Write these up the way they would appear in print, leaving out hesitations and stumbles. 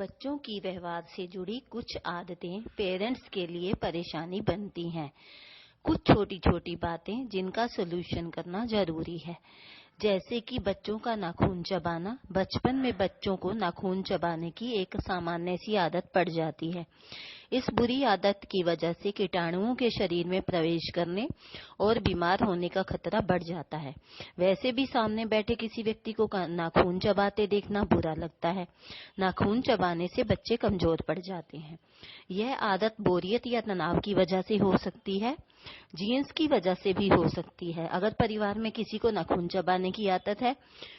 बच्चों की व्यवहार से जुड़ी कुछ आदतें पेरेंट्स के लिए परेशानी बनती हैं। कुछ छोटी छोटी बातें जिनका सॉल्यूशन करना जरूरी है, जैसे कि बच्चों का नाखून चबाना। बचपन में बच्चों को नाखून चबाने की एक सामान्य सी आदत पड़ जाती है। इस बुरी आदत की वजह से कीटाणुओं के शरीर में प्रवेश करने और बीमार होने का खतरा बढ़ जाता है। वैसे भी सामने बैठे किसी व्यक्ति को नाखून चबाते देखना बुरा लगता है। नाखून चबाने से बच्चे कमजोर पड़ जाते हैं। यह आदत बोरियत या तनाव की वजह से हो सकती है, जीन्स की वजह से भी हो सकती है। अगर परिवार में किसी को नाखून चबाने की आदत है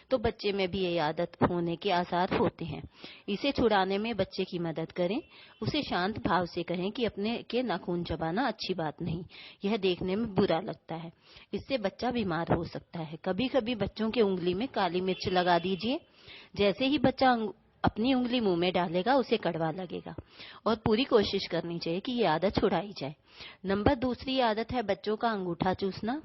तो बच्चे में भी ये आदत होने के आसार होते हैं। इसे छुड़ाने में बच्चे की मदद करें। उसे शांत भाव से कहें कि अपने के नाखून चबाना अच्छी बात नहीं, यह देखने में बुरा लगता है, इससे बच्चा बीमार हो सकता है। कभी कभी बच्चों के उंगली में काली मिर्च लगा दीजिए। जैसे ही बच्चा अपनी उंगली मुंह में डालेगा उसे कड़वा लगेगा और पूरी कोशिश करनी चाहिए कि ये आदत छुड़ाई जाए। दूसरी आदत है बच्चों का अंगूठा चूसना।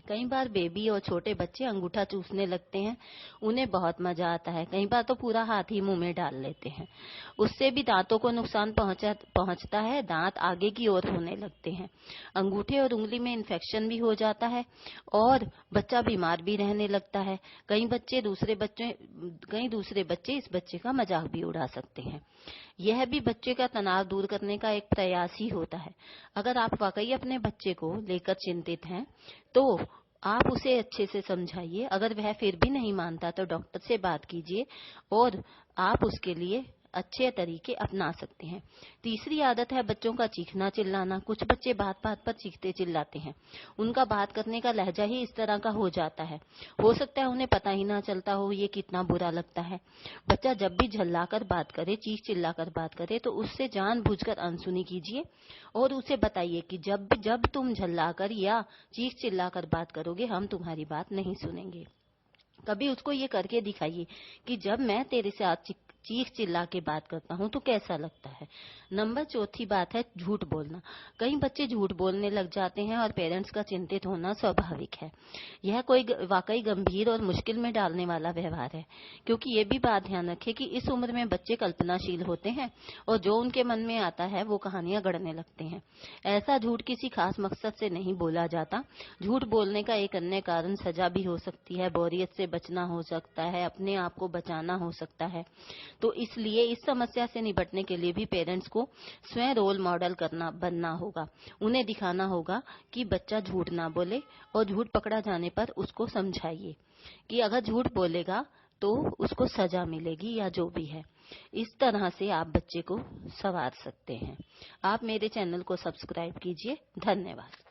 कई बार बेबी और छोटे बच्चे अंगूठा चूसने लगते हैं, उन्हें बहुत मजा आता है। कई बार तो पूरा हाथ ही मुंह में डाल लेते हैं। उससे भी दांतों को नुकसान पहुंचता है, दांत आगे की ओर होने लगते हैं। अंगूठे और उंगली में इन्फेक्शन भी हो जाता है और बच्चा बीमार भी रहने लगता है। कई दूसरे बच्चे इस बच्चे का मजाक भी उड़ा सकते हैं। यह भी बच्चे का तनाव दूर करने का एक प्रयास ही होता है। अगर आप वाकई अपने बच्चे को लेकर चिंतित हैं तो आप उसे अच्छे से समझाइए। अगर वह फिर भी नहीं मानता तो डॉक्टर से बात कीजिए और आप उसके लिए अच्छे तरीके अपना सकते हैं। तीसरी आदत है बच्चों का चीखना चिल्लाना। कुछ बच्चे बात बात पर चीखते चिल्लाते हैं। उनका बात करने का लहजा ही इस तरह का हो जाता है। हो सकता है उन्हें पता ही ना चलता हो ये कितना बुरा लगता है। बच्चा जब भी झल्लाकर बात करे, चीख चिल्लाकर बात करे, तो उससे जानबूझकर अनसुनी कीजिए और उसे बताइए कि जब तुम झल्लाकर या चीख चिल्लाकर बात करोगे हम तुम्हारी बात नहीं सुनेंगे। कभी उसको ये करके दिखाइए कि जब मैं तेरे साथ चीख चिल्ला के बात करता हूँ तो कैसा लगता है। चौथी बात है झूठ बोलना। कई बच्चे झूठ बोलने लग जाते हैं और पेरेंट्स का चिंतित होना स्वाभाविक है। यह कोई वाकई गंभीर और मुश्किल में डालने वाला व्यवहार है, क्योंकि ये भी बात ध्यान रखें कि इस उम्र में बच्चे कल्पनाशील होते हैं और जो उनके मन में आता है वो कहानियां गढ़ने लगते हैं। ऐसा झूठ किसी खास मकसद से नहीं बोला जाता। झूठ बोलने का एक अन्य कारण सजा भी हो सकती है, बोरियत से बचना हो सकता है, अपने आप को बचाना हो सकता है। तो इसलिए इस समस्या से निपटने के लिए भी पेरेंट्स को स्वयं रोल मॉडल बनना होगा। उन्हें दिखाना होगा कि बच्चा झूठ ना बोले और झूठ पकड़ा जाने पर उसको समझाइए कि अगर झूठ बोलेगा तो उसको सजा मिलेगी या जो भी है। इस तरह से आप बच्चे को संवार सकते हैं। आप मेरे चैनल को सब्सक्राइब कीजिए। धन्यवाद।